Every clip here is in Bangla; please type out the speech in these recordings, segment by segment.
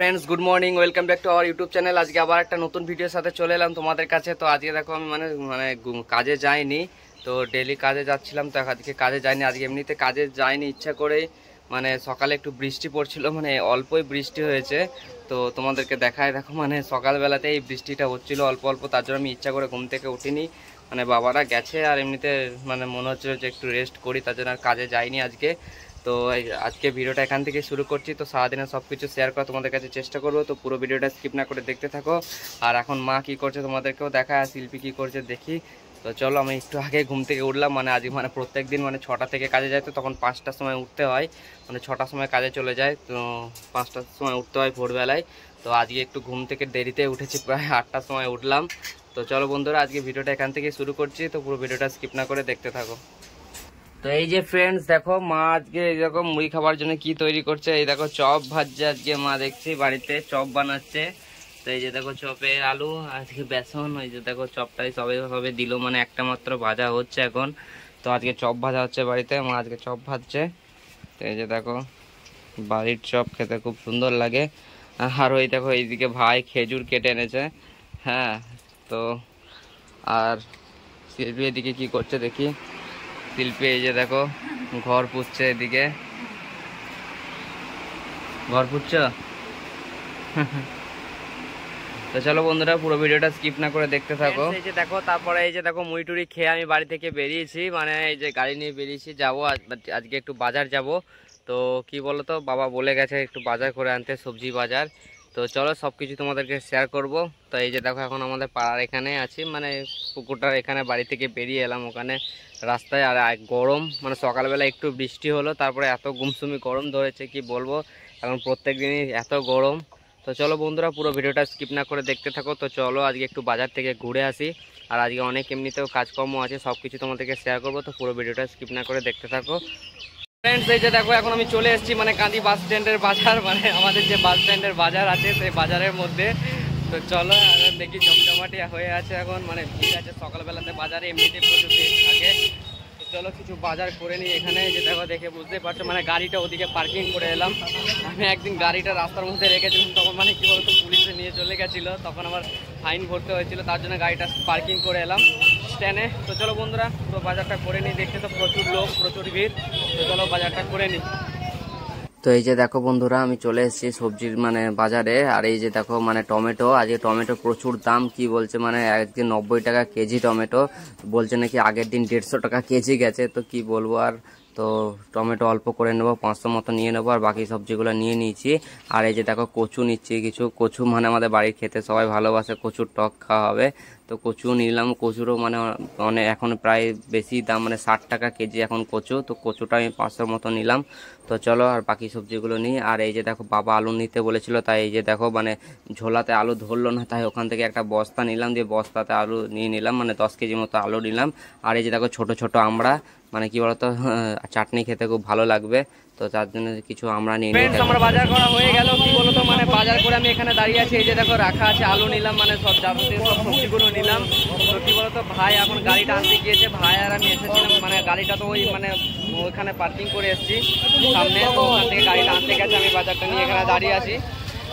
Friends good morning welcome back to our YouTube channel. आज के आबार एक नतून भिडियो साथे चले एलाम तुम्हादेर काछे। तो आज के देखो आमी माने माने काजे जाइनी, तो डेली काजे जाच्छिलाम, तो आज के काजे जाइनी। आज एमनिते काजे जाइनी इच्छा करेई, माने सकाले एकटु बृष्टि पड़छिलो, माने अल्पई बृष्टि हयेछे। तो तुम्हादेरके देखाय देखो माने सकाल बेलातेई এই বৃষ্টিটা হচ্ছিল অল্প অল্প, তার জন্য আমি ইচ্ছা করে ঘুম থেকে উঠিনি। মানে বাবারা গেছে আর এমনিতে মানে মনে হচ্ছিল যে একটু রেস্ট করি, তার জন্য আর কাজে যাইনি আজকে। তো আজকে ভিডিওটা এখান থেকে শুরু করছি। তো সারাদিনে সব কিছু শেয়ার করা তোমাদের কাছে চেষ্টা করবো, তো পুরো ভিডিওটা স্কিপ না করে দেখতে থাকো। আর এখন মা কি করছে তোমাদেরকেও দেখায়, আর শিল্পী কী করছে দেখি। তো চলো, আমি একটু আগে ঘুম থেকে উঠলাম। মানে আজ মানে প্রত্যেক দিন মানে 6টা থেকে কাজে যায়, তো তখন 5টার সময় উঠতে হয়, মানে 6টার সময় কাজে চলে যায়, তো 5টার সময় উঠতে হয় ভোরবেলায়। তো আজকে একটু ঘুম থেকে দেরিতে উঠেছি, প্রায় 8টার সময় উঠলাম। তো চলো বন্ধুরা, আজকে ভিডিওটা এখান থেকে শুরু করছি, তো পুরো ভিডিওটা স্কিপ না করে দেখতে থাকো। তো এই যে ফ্রেন্ডস দেখো, মা আজকে এইরকম মুড়ি খাবার জন্য কি তৈরি করছে। এই দেখো চপ ভাজছে আজকে মা, দেখছি বাড়িতে চপ বানাচ্ছে। তো এই যে দেখো চপের আলু, আজকে বেসন, ওই যে দেখো চপটাই সবে সবে দিল, মানে একটা মাত্র ভাজা হচ্ছে এখন। তো আজকে চপ ভাজা হচ্ছে বাড়িতে, মা আজকে চপ ভাজছে। তো এই যে দেখো বাড়ির চপ খেতে খুব সুন্দর লাগে। আর ওই দেখো এইদিকে ভাই খেজুর কেটে এনেছে, হ্যাঁ। তো আর শিল্পী এদিকে কি করছে দেখি। শিল্পী এই যে দেখো ঘর পুছছে, এদিকে ঘর পুছছ। তো চলো বন্ধুরা, পুরো ভিডিওটা স্কিপ না করে দেখতে থাকো। এই যে দেখো, তারপরে এই যে দেখো মুড়ি টুড়ি খেয়ে আমি বাড়ি থেকে বেরিয়েছি, মানে এই যে গাড়ি নিয়ে বেরিয়েছি, যাবো আজকে একটু বাজার যাব। তো কি বলো তো, বাবা বলে গেছে একটু বাজার করে আনতে, সবজি বাজার। তো চলো সব কিছু তোমাদেরকে শেয়ার করব। তো এই যে দেখো এখন আমাদের পাড়ার এখানে আছি, মানে পুকুরটার এখানে, বাড়ি থেকে বেরিয়ে এলাম ওখানে রাস্তায়। আর গরম, মানে সকালবেলা একটু বৃষ্টি হলো, তারপরে এত গুমসুমি গরম ধরেছে কি বলবো, এখন প্রত্যেক দিনই এত গরম। তো চলো বন্ধুরা, পুরো ভিডিওটা স্কিপ না করে দেখতে থাকো। তো চলো আজকে একটু বাজার থেকে ঘুরে আসি, আর আজকে অনেক এমনিতেও কাজকর্ম আছে, সব কিছু তোমাদেরকে শেয়ার করবো। তো পুরো ভিডিওটা স্কিপ না করে দেখতে থাকো। ফ্রেন্ডস এই যে দেখো, এখন আমি চলে এসেছি মানে কাঁদি বাস স্ট্যান্ডের বাজার, মানে আমাদের যে বাস স্ট্যান্ডের বাজার আছে সেই বাজারের মধ্যে। তো চলো দেখি, জমজমাটি হয়ে আছে এখন, মানে ভিড় আছে সকালবেলাতে বাজারে, এমনিতেই প্রচুর ভিড় থাকে। তো চলো কিছু বাজার করে নিই এখানে। যে দেখো, দেখে বুঝতে পারছো মানে গাড়িটা ওদিকে পার্কিং করে এলাম। আমি একদিন গাড়িটা রাস্তার মধ্যে রেখেছিলাম, তখন মানে কি বলতো পুলিশে নিয়ে চলে গেছিলো, তখন আমার ফাইন ভরতে হয়েছিল, তার জন্য গাড়িটা পার্কিং করে এলাম স্ট্যান্ডে। তো চলো বন্ধুরা, পুরো বাজারটা করে নিই। দেখতে তো প্রচুর লোক, প্রচুর ভিড়। তো চলো বাজারটা করে নিই। তো এই যে দেখো বন্ধুরা, আমি চলে এসেছি সবজির মানে বাজারে। আর এই যে দেখো মানে টমেটো, আজকে টমেটো প্রচুর দাম, কি বলছে মানে একদিন 90 টাকা কেজি টমেটো, বলছে নাকি আগের দিন 150 টাকা কেজি গেছে। তো কি বলবো আর। তো টমেটো অল্প করে নেবো, 500 মতো নিয়ে নেবো, আর বাকি সবজিগুলো নিয়ে নিয়েছি। আর এই যে দেখো কচু নিচ্ছি কিছু, কচু মানে আমাদের বাড়ির খেতে সবাই ভালোবাসে, কচুর টক খাওয়া হবে। তো কচু নিলাম, কচুরও মানে মানে এখন প্রায় বেশি দাম, মানে 60 টাকা কেজি এখন কচু। তো কচুটা আমি 500 মতো নিলাম। তো চলো আর বাকি সবজিগুলো নিই। আর এই যে দেখো বাবা আলু নিতে বলেছিল, তাই এই যে দেখো মানে ঝোলাতে আলু ধরলো না, তাই ওখান থেকে একটা বস্তা নিলাম, দিয়ে বস্তাতে আলু নিয়ে নিলাম, মানে 10 কেজি মতো আলু নিলাম। আর এই যে দেখো ছোট ছোট আমরা, মানে কি বলতো চাটনি খেতে খুব ভালো লাগবে, তো তার জন্য কিছু আমরা নিয়ে নিই। আমরা বাজার করা হয়ে গেল, কি বলতো মানে বাজার করে আমি এখানে দাঁড়িয়ে আছি। এই যে দেখো রাখা আছে, আলু নিলাম, মানে সব যাবতীয় সব সবজিগুলো নিলাম। তো কি বলতো ভাই এখন গাড়িটা আনতে গিয়েছে, ভাই আর আমি এসেছিলাম, মানে গাড়িটা তো ওই মানে ওইখানে পার্কিং করে এসেছি সামনে, তো ওখান থেকে গাড়িটা আনতে গেছে, আমি বাজারটা নিয়ে এখানে দাঁড়িয়ে আছি।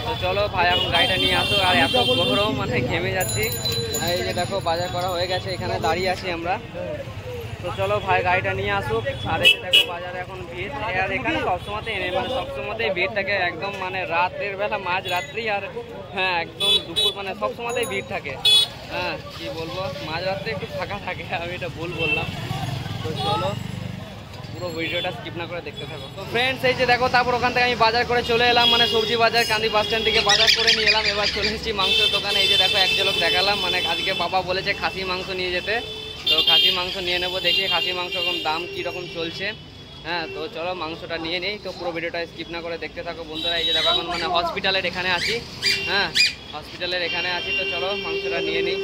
তো চলো ভাই এখন গাড়িটা নিয়ে আসো, আর এত গরম মানে ঘেমে যাচ্ছি। এই যে দেখো বাজার করা হয়ে গেছে, এখানে দাঁড়িয়ে আছি আমরা। তো চলো ভাই গাড়িটা নিয়ে আসুক। আর এই দেখো বাজারে এখন ভিড়, আর এখানে সবসময়তেই মানে সবসময়তেই ভিড় থাকে, একদম মানে রাতের বেলা মাঝ রাত্রি, আর হ্যাঁ একদম দুপুর, মানে সবসময়তেই ভিড় থাকে। হ্যাঁ কি বলবো, মাঝ রাত্রে একটু ফাঁকা থাকে, আমি এটা ভুল বললাম। তো চলো পুরো ভিডিওটা স্কিপ না করে দেখতে থাকো। তো ফ্রেন্ডস এই যে দেখো, তারপর ওখান থেকে আমি বাজার করে চলে এলাম, মানে সবজি বাজার কান্দি বাস স্ট্যান্ড থেকে বাজার করে নিয়ে এলাম। এবার চলে এসেছি মাংসের দোকানে। এই যে দেখো এক ঝলক দেখালাম, মানে আজকে বাবা বলেছে খাসি মাংস নিয়ে যেতে, তো খাসি মাংস নিয়ে নেবো। দেখি খাসি মাংস এখন দাম কীরকম চলছে। হ্যাঁ তো চলো মাংসটা নিয়ে নিই। তো পুরো ভিডিওটা স্কিপ না করে দেখতে থাকো বন্ধুরা। এই যে দেখো এখন মানে হসপিটালের এখানে আছি, হ্যাঁ হসপিটালের এখানে আছি। তো চলো মাংসটা নিয়ে নিই।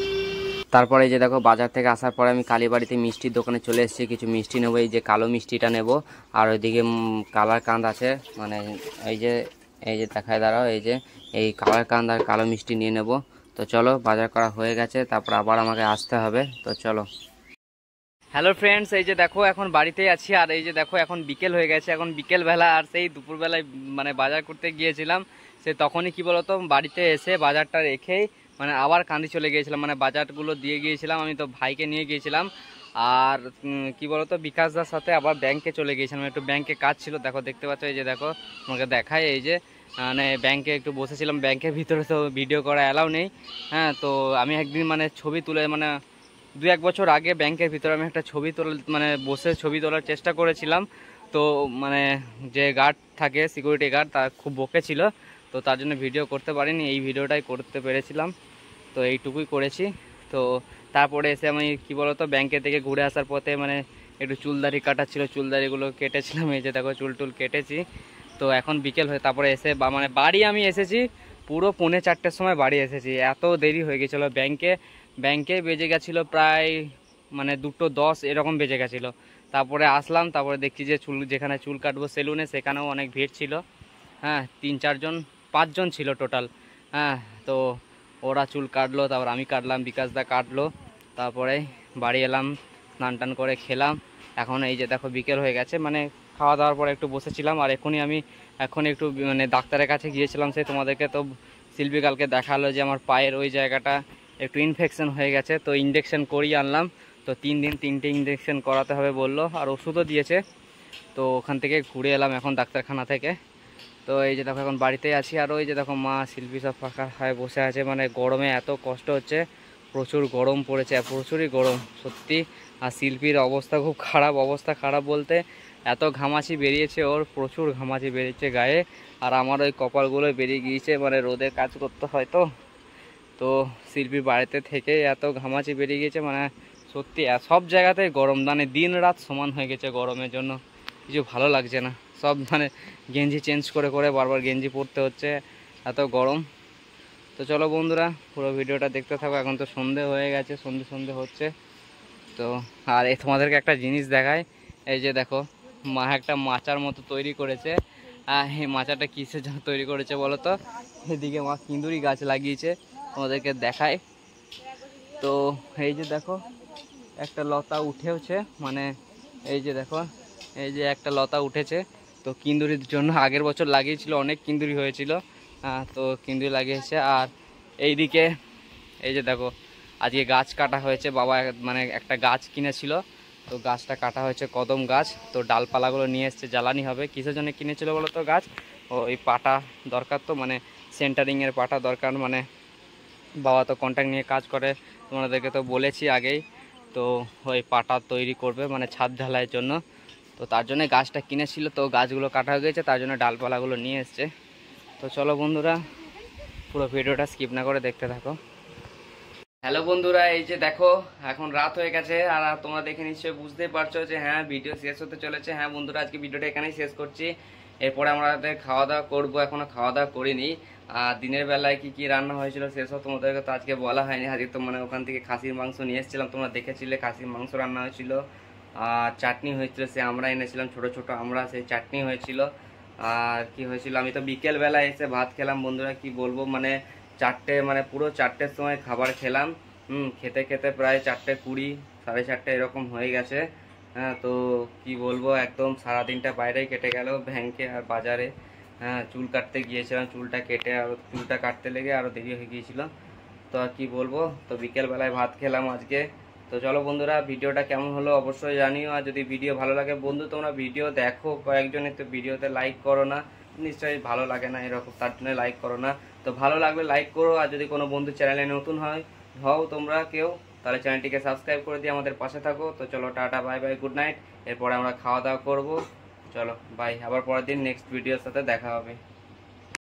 তারপরে এই যে দেখো বাজার থেকে আসার পরে আমি কালীবাড়িতে মিষ্টির দোকানে চলে এসেছি, কিছু মিষ্টি নেবো। এই যে কালো মিষ্টিটা নেব, আর ওইদিকে কালার কান্দ আছে, মানে এই যে দেখায় দাঁড়াও, এই যে এই কালার কান্দ আর কালো মিষ্টি নিয়ে নেব। তো চলো বাজার করা হয়ে গেছে, তারপর আবার আমাকে আসতে হবে। তো চলো। হ্যালো ফ্রেন্ডস, এই যে দেখো এখন বাড়িতেই আছি। আর এই যে দেখো এখন বিকেল হয়ে গেছে, এখন বিকেলবেলা, আর সেই দুপুরবেলায় মানে বাজার করতে গিয়েছিলাম, সে তখনই কি বলতো বাড়িতে এসে বাজারটা রেখেই মানে আবার কান্দি চলে গিয়েছিলাম, মানে বাজারগুলো দিয়ে গিয়েছিলাম, আমি তো ভাইকে নিয়ে গিয়েছিলাম। আর কি বলতো বিকাশদার সাথে আবার ব্যাংকে চলে গিয়েছিলাম, একটু ব্যাংকে কাজ ছিল। দেখো দেখতে পাচ্ছ, এই যে দেখো তোমাকে দেখায়, এই যে মানে ব্যাংকে একটু বসেছিলাম, ব্যাংকের ভিতরে তো ভিডিও করা অ্যালাউ নেই। হ্যাঁ, তো আমি একদিন মানে ছবি তুলে মানে 2-1 বছর আগে ব্যাংকের ভিতরে আমি একটা ছবি মানে বসে ছবি তোলার চেষ্টা করেছিলাম। তো মানে যে গার্ড থাকে সিকিউরিটি গার্ড তার খুব বকেছিল, তো তার জন্য ভিডিও করতে পারিনি, এই ভিডিওটাই করতে পেরেছিলাম। তো এইটুকুই করেছি। তো তারপরে এসে আমি কি বলতো ব্যাংকে থেকে ঘুরে আসার পথে মানে একটু চুলদাড়ি কাটা ছিল, চুলদাড়িগুলো কেটেছিলাম, এই যে দেখো চুল টুল কেটেছি। তো এখন বিকেল হয়ে তারপরে এসে মানে বাড়ি আমি এসেছি পুরো 3:45-র সময় বাড়ি এসেছি, এত দেরি হয়ে গেছিলো। ব্যাংকে বেজে গেছিলো প্রায় মানে 2:10 এরকম বেজে গেছিলো। তারপরে আসলাম, তারপরে দেখছি যে যেখানে চুল কাটবো সেলুনে সেখানেও অনেক ভিড় ছিল। হ্যাঁ, 3-4 জন 5 জন ছিল টোটাল। হ্যাঁ, তো ওরা চুল কাটলো, তারপর আমি কাটলাম, বিকাশদা কাটলো, তারপরে বাড়ি এলাম, স্নান টান করে খেলাম। এখন এই যে দেখো বিকেল হয়ে গেছে, মানে খাওয়া দাওয়ার পরে একটু বসেছিলাম। আর এখন একটু মানে ডাক্তারের কাছে গিয়েছিলাম, সে তোমাদেরকে তো শিল্পী কালকে দেখালো যে আমার পায়ের ওই জায়গাটা একটু ইনফেকশন হয়ে গেছে, তো ইঞ্জেকশন করিয়ে আনলাম। তো 3 দিন 3টে ইঞ্জেকশন করাতে হবে বললো, আর ওষুধও দিয়েছে। তো ওখান থেকে ঘুরে এলাম এখন ডাক্তারখানা থেকে। তো এই যে দেখো এখন বাড়িতেই আছি। আর ওই যে দেখো মা শিল্পী সব ফাঁকা হয়ে বসে আছে, মানে গরমে এত কষ্ট হচ্ছে, প্রচুর গরম পড়েছে, প্রচুরই গরম সত্যি। আর শিল্পীর অবস্থা খুব খারাপ, অবস্থা খারাপ বলতে এত ঘামাচি বেরিয়েছে ওর, প্রচুর ঘামাচি বেরিয়েছে গায়ে। আর আমার ওই কপালগুলো বেরিয়ে গিয়েছে, মানে রোদে কাজ করতে হয় তো। তো শিল্পীর বাড়িতে থেকে এত ঘামাচি বেরিয়ে গিয়েছে, মানে সত্যি সব জায়গাতেই গরম, মানে দিন রাত সমান হয়ে গেছে গরমের জন্য, কিছু ভালো লাগছে না। সব মানে গেঞ্জি চেঞ্জ করে করে বারবার গেঞ্জি পরতে হচ্ছে, এত গরম। তো চলো বন্ধুরা পুরো ভিডিওটা দেখতে থাকো। এখন তো সন্ধে হয়ে গেছে, সন্ধে হচ্ছে। তো আর এই তোমাদেরকে একটা জিনিস দেখায়, এই যে দেখো মা একটা মাচার মতো তৈরি করেছে। এই মাচাটা কিসের জন্য তৈরি করেছে বলো তো? এদিকে মা কিন্দুরি গাছ লাগিয়েছে, তোমাদেরকে দেখায়। তো এই যে দেখো একটা লতা উঠেছে, মানে এই যে দেখো এই যে একটা লতা উঠেছে। তো কিন্দুরির জন্য আগের বছর লাগিয়েছিল, অনেক কিন্দুরি হয়েছিল, তো কিন্দুরি লাগিয়েছে। আর এইদিকে এই যে দেখো আজকে গাছ কাটা হয়েছে, বাবা মানে একটা গাছ কিনেছিল, তো গাছটা কাটা হয়েছে, কদম গাছ। তো ডালপালাগুলো নিয়ে এসছে, জ্বালানি হবে। কিসের জন্য কিনেছিল বলো তো গাছ? ওই পাটা দরকার, তো মানে সেন্টারিংয়ের পাটা দরকার, মানে বাবা তো কন্ট্রাক্ট নিয়ে কাজ করে, তোমাদেরকে তো বলেছি আগেই। তো ওই পাটা তৈরি করবে মানে ছাদ ঢালাইয়ের জন্য, তো তার জন্য গাছটা কিনেছিল। তো গাছগুলো কাটা হয়ে গেছে, তার জন্য ডালপালাগুলো নিয়ে এসছে। তো চলো বন্ধুরা পুরো ভিডিওটা স্কিপ না করে দেখতে থাকো। হ্যালো বন্ধুরা, এই যে দেখো এখন রাত হয়ে গেছে, আর তোমরা দেখে নিশ্চয়ই বুঝতেই পারছো যে হ্যাঁ ভিডিও শেষ হতে চলেছে। হ্যাঁ বন্ধুরা, আজকে ভিডিওটা এখানেই শেষ করছি। এরপরে আমরা খাওয়া দাওয়া করবো, এখনো খাওয়া দাওয়া করিনি। আর দিনের বেলায় কি কি রান্না হয়েছিল সেসব তোমাদেরকে তো আজকে বলা হয়নি। আজকে তো মানে ওখান থেকে খাসির মাংস নিয়ে এসেছিলাম, তোমরা দেখেছিলে খাসির মাংস রান্না হয়েছিল। আর চাটনি হয়েছিল, সে আমরা এনেছিলাম ছোট ছোট আমরা, সেই চাটনি হয়েছিল। আর কি হয়েছিল, আমি তো বিকেল বেলায় এসে ভাত খেলাম বন্ধুরা, কি বলবো মানে 4টে মানে পুরো 4টের সময় খাবার খেলাম। খেতে খেতে প্রায় 4:20 4:30 এরকম হয়ে গেছে। হ্যাঁ, তো কি বলবো একদম সারাদিনটা বাইরেই কেটে গেল, ব্যাংকে আর বাজারে। হ্যাঁ, চুল কাটতে গিয়েছিলাম, চুলটা কেটে আর চুলটা কাটতে লেগে আরও দেরি হয়ে গিয়েছিল। তো আর কি বলবো, তো বিকেল বেলায় ভাত খেলাম আজকে। তো চলো বন্ধুরা ভিডিওটা কেমন হলো অবশ্যই জানিও। আর যদি ভিডিও ভালো লাগে বন্ধু, তোমরা ভিডিও দেখো কয়েকজনে, তো ভিডিওতে লাইক করো না, নিশ্চয়ই ভালো লাগে না এরকম, তার জন্য লাইক করো না। তো ভালো লাগলে লাইক করো। আর যদি কোনো বন্ধু চ্যানেলে নতুন হও তোমরা কেউ, তাহলে চ্যানেলটিকে সাবস্ক্রাইব করে দিয়ে আমাদের পাশে থাকো। তো চলো tata, bye bye, good night. এরপরে আমরা খাওয়া দাওয়া করবো। চলো বাই, আবার পরের দিন নেক্সট ভিডিওর সাথে দেখা হবে।